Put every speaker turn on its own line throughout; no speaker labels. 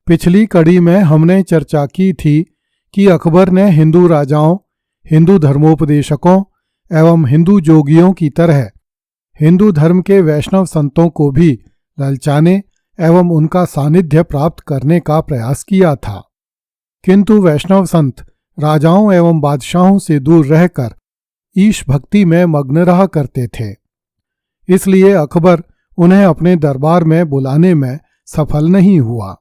पिछली कड़ी में हमने चर्चा की थी कि अकबर ने हिंदू राजाओं, हिंदू धर्मोपदेशकों एवं हिंदू जोगियों की तरह हिंदू धर्म के वैष्णव संतों को भी ललचाने एवं उनका सानिध्य प्राप्त करने का प्रयास किया था, किंतु वैष्णव संत राजाओं एवं बादशाहों से दूर रहकर ईश भक्ति में मग्न रहा करते थे। इसलिए अकबर उन्हें अपने दरबार में बुलाने में सफल नहीं हुआ।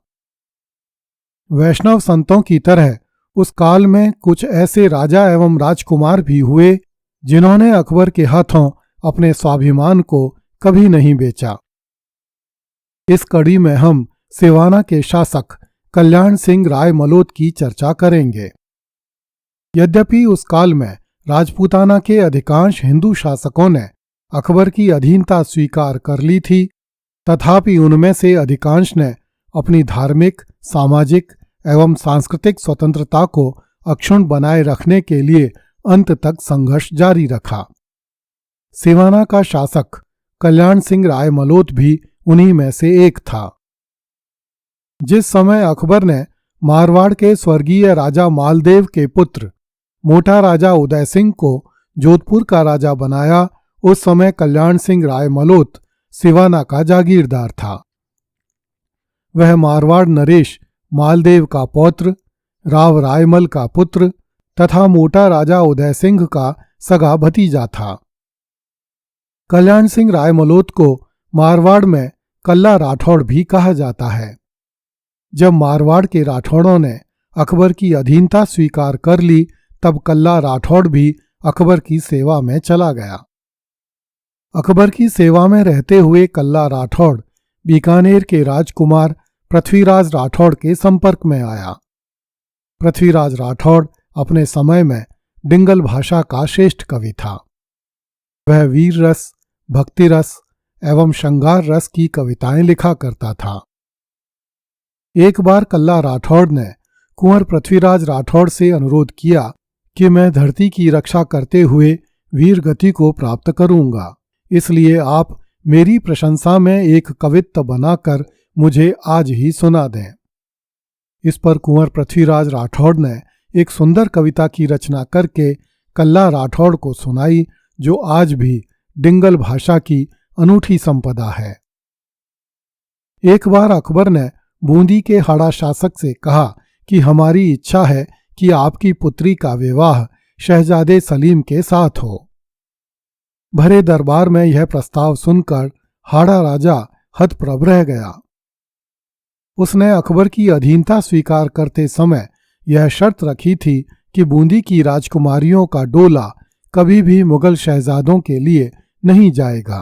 वैष्णव संतों की तरह उस काल में कुछ ऐसे राजा एवं राजकुमार भी हुए जिन्होंने अकबर के हाथों अपने स्वाभिमान को कभी नहीं बेचा। इस कड़ी में हम सिवाना के शासक कल्याण सिंह राय मलोद की चर्चा करेंगे। यद्यपि उस काल में राजपूताना के अधिकांश हिंदू शासकों ने अकबर की अधीनता स्वीकार कर ली थी, तथापि उनमें से अधिकांश ने अपनी धार्मिक, सामाजिक एवं सांस्कृतिक स्वतंत्रता को अक्षुण्ण बनाए रखने के लिए अंत तक संघर्ष जारी रखा। सिवाना का शासक कल्याण सिंह राय मलोद भी उन्हीं में से एक था। जिस समय अकबर ने मारवाड़ के स्वर्गीय राजा मालदेव के पुत्र मोटा राजा उदय सिंह को जोधपुर का राजा बनाया, उस समय कल्याण सिंह राय मलोद सिवाना का जागीरदार था। वह मारवाड़ नरेश मालदेव का पौत्र, राव रायमल का पुत्र तथा मोटा राजा उदय सिंह का सगा भतीजा था। कल्याण सिंह राय मलोद को मारवाड़ में कल्ला राठौड़ भी कहा जाता है। जब मारवाड़ के राठौड़ों ने अकबर की अधीनता स्वीकार कर ली, तब कल्ला राठौड़ भी अकबर की सेवा में चला गया। अकबर की सेवा में रहते हुए कल्ला राठौड़ बीकानेर के राजकुमार पृथ्वीराज राठौड़ के संपर्क में आया। पृथ्वीराज राठौड़ अपने समय में डिंगल भाषा का श्रेष्ठ कवि था। वह वीर रस, भक्ति रस एवं श्रृंगार रस की कविताएं लिखा करता था। एक बार कल्ला राठौड़ ने कुंवर पृथ्वीराज राठौड़ से अनुरोध किया कि मैं धरती की रक्षा करते हुए वीर गति को प्राप्त करूंगा, इसलिए आप मेरी प्रशंसा में एक कवित्त बनाकर मुझे आज ही सुना दें। इस पर कुंवर पृथ्वीराज राठौड़ ने एक सुंदर कविता की रचना करके कल्ला राठौड़ को सुनाई, जो आज भी डिंगल भाषा की अनूठी संपदा है। एक बार अकबर ने बूंदी के हाड़ा शासक से कहा कि हमारी इच्छा है कि आपकी पुत्री का विवाह शहजादे सलीम के साथ हो। भरे दरबार में यह प्रस्ताव सुनकर हाड़ा राजा हतप्रभ रह गया। उसने अकबर की अधीनता स्वीकार करते समय यह शर्त रखी थी कि बूंदी की राजकुमारियों का डोला कभी भी मुगल शहजादों के लिए नहीं जाएगा।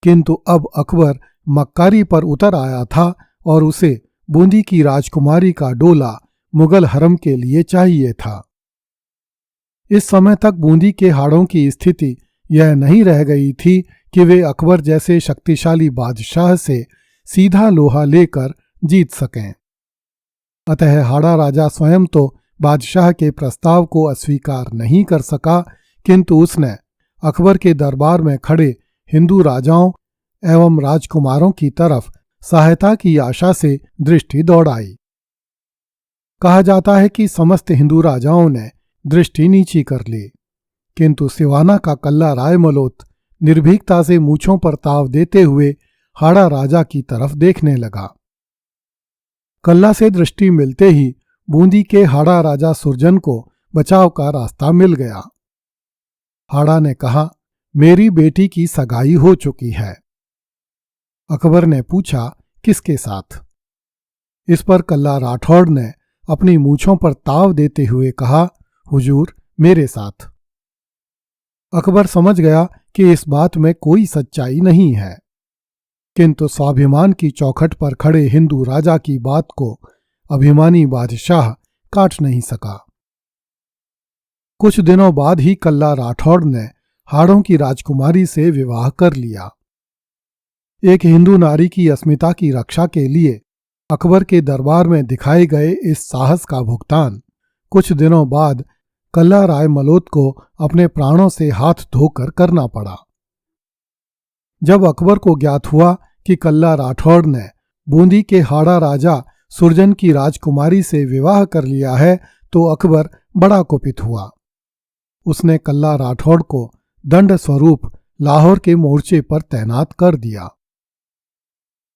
किंतु अब अकबर मक्कारी पर उतर आया था और उसे बूंदी की राजकुमारी का डोला मुगल हरम के लिए चाहिए था। इस समय तक बूंदी के हाड़ों की स्थिति यह नहीं रह गई थी कि वे अकबर जैसे शक्तिशाली बादशाह से सीधा लोहा लेकर जीत सकें। अतः हाड़ा राजा स्वयं तो बादशाह के प्रस्ताव को अस्वीकार नहीं कर सका, किंतु उसने अकबर के दरबार में खड़े हिंदू राजाओं एवं राजकुमारों की तरफ सहायता की आशा से दृष्टि दौड़ाई। कहा जाता है कि समस्त हिंदू राजाओं ने दृष्टि नीची कर ली, किंतु सिवाना का कल्ला राय मलोद निर्भीकता से मूंछों पर ताव देते हुए हाड़ा राजा की तरफ देखने लगा। कल्ला से दृष्टि मिलते ही बूंदी के हाड़ा राजा सुरजन को बचाव का रास्ता मिल गया। हाड़ा ने कहा, मेरी बेटी की सगाई हो चुकी है। अकबर ने पूछा, किसके साथ? इस पर कल्ला राठौड़ ने अपनी मूंछों पर ताव देते हुए कहा, हुजूर, मेरे साथ। अकबर समझ गया कि इस बात में कोई सच्चाई नहीं है, किंतु स्वाभिमान की चौखट पर खड़े हिंदू राजा की बात को अभिमानी बादशाह काट नहीं सका। कुछ दिनों बाद ही कल्ला राठौड़ ने हाड़ों की राजकुमारी से विवाह कर लिया। एक हिंदू नारी की अस्मिता की रक्षा के लिए अकबर के दरबार में दिखाए गए इस साहस का भुगतान कुछ दिनों बाद कल्ला राय मलोद को अपने प्राणों से हाथ धोकर करना पड़ा। जब अकबर को ज्ञात हुआ कि कल्ला राठौड़ ने बूंदी के हाड़ा राजा सुरजन की राजकुमारी से विवाह कर लिया है तो अकबर बड़ा कुपित हुआ। उसने कल्ला राठौड़ को दंड स्वरूप लाहौर के मोर्चे पर तैनात कर दिया।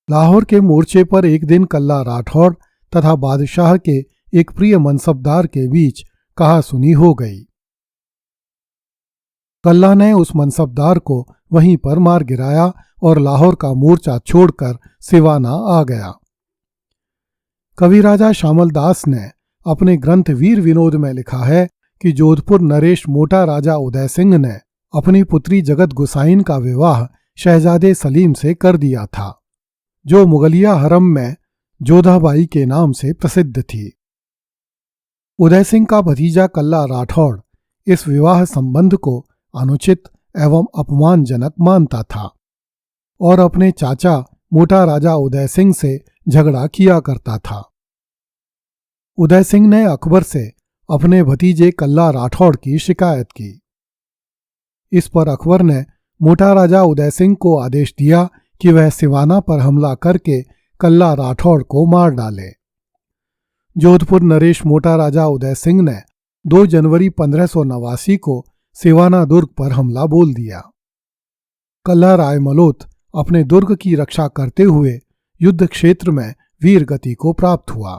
लाहौर के मोर्चे पर एक दिन कल्ला राठौड़ तथा बादशाह के एक प्रिय मनसबदार के बीच कहासुनी हो गई। कल्ला ने उस मनसबदार को वहीं पर मार गिराया और लाहौर का मोर्चा छोड़कर सिवाना आ गया। कविराजा श्यामल दास ने अपने ग्रंथ वीर विनोद में लिखा है कि जोधपुर नरेश मोटा राजा उदय सिंह ने अपनी पुत्री जगत गुसाइन का विवाह शहजादे सलीम से कर दिया था, जो मुगलिया हरम में जोधाबाई के नाम से प्रसिद्ध थी। उदय सिंह का भतीजा कल्ला राठौड़ इस विवाह संबंध को अनुचित एवं अपमानजनक मानता था और अपने चाचा मोटा राजा उदय सिंह से झगड़ा किया करता था। उदय सिंह ने अकबर से अपने भतीजे कल्ला राठौड़ की शिकायत की। इस पर अकबर ने मोटा राजा उदय सिंह को आदेश दिया कि वह सिवाना पर हमला करके कल्ला राठौड़ को मार डाले। जोधपुर नरेश मोटा राजा उदय सिंह ने 2 जनवरी 1589 को सिवाना दुर्ग पर हमला बोल दिया। कल्ला राय मलोत अपने दुर्ग की रक्षा करते हुए युद्ध क्षेत्र में वीर गति को प्राप्त हुआ।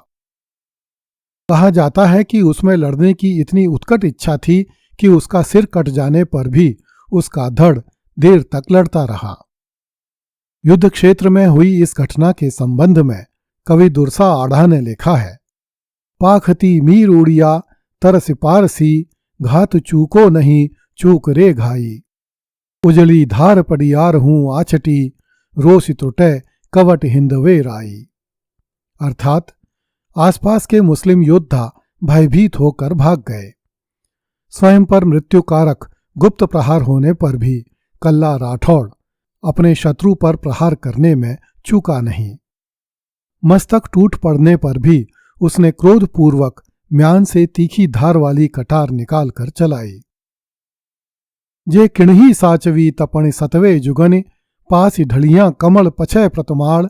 कहा जाता है कि उसमें लड़ने की इतनी उत्कट इच्छा थी कि उसका सिर कट जाने पर भी उसका धड़ देर तक लड़ता रहा। युद्ध क्षेत्र में हुई इस घटना के संबंध में कवि दुर्सा आढ़ा ने लिखा है, पाखती मीर उड़िया तरस पारसी, घात चूको नहीं चूक रे घाई, उजली धार पड़ियार हूं आछटी, रोस त्रुटे कवट हिंदवे राई। अर्थात आसपास के मुस्लिम योद्धा भयभीत होकर भाग गए। स्वयं पर मृत्युकारक गुप्त प्रहार होने पर भी कल्ला राठौड़ अपने शत्रु पर प्रहार करने में चूका नहीं। मस्तक टूट पड़ने पर भी उसने क्रोधपूर्वक म्यान से तीखी धार वाली कटार निकालकर चलाई। जे किणही साचवी तपण सतवे जुगन, पास ढलियां कमल पछय प्रतमाड़,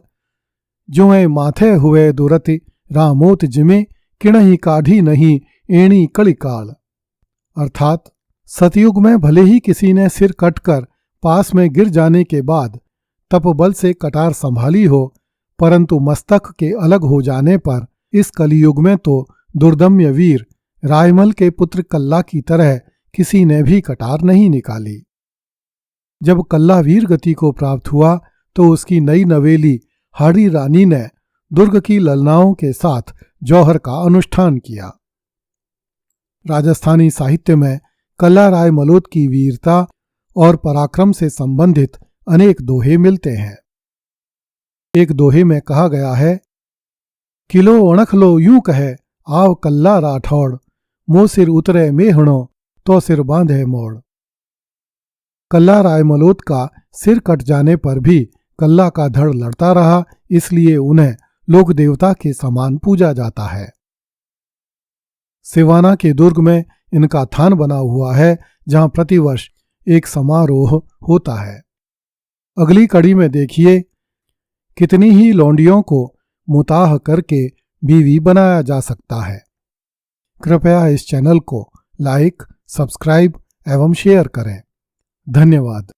जोए माथे हुए दुरति रामोत जिमे, किणही काढ़ी नहीं एणी कलिकाल। अर्थात सतयुग में भले ही किसी ने सिर कटकर पास में गिर जाने के बाद तपबल से कटार संभाली हो, परंतु मस्तक के अलग हो जाने पर इस कलियुग में तो दुर्दम्य वीर रायमल के पुत्र कल्ला की तरह किसी ने भी कटार नहीं निकाली। जब कल्ला वीर गति को प्राप्त हुआ तो उसकी नई नवेली हाड़ी रानी ने दुर्ग की ललनाओं के साथ जौहर का अनुष्ठान किया। राजस्थानी साहित्य में कल्ला राय मलोत की वीरता और पराक्रम से संबंधित अनेक दोहे मिलते हैं। एक दोहे में कहा गया है, किलो अणख लो यूं कहे आव कल्ला राठौड़, मो सिर उतरे मेहणो तो सिर बांधे मोड़। कल्ला राय मलोत का सिर कट जाने पर भी कल्ला का धड़ लड़ता रहा, इसलिए उन्हें लोक देवता के समान पूजा जाता है। सिवाना के दुर्ग में इनका थान बना हुआ है, जहां प्रतिवर्ष एक समारोह होता है। अगली कड़ी में देखिए, कितनी ही लौंडियों को मुताह करके बीवी बनाया जा सकता है। कृपया इस चैनल को लाइक, सब्सक्राइब एवं शेयर करें। धन्यवाद।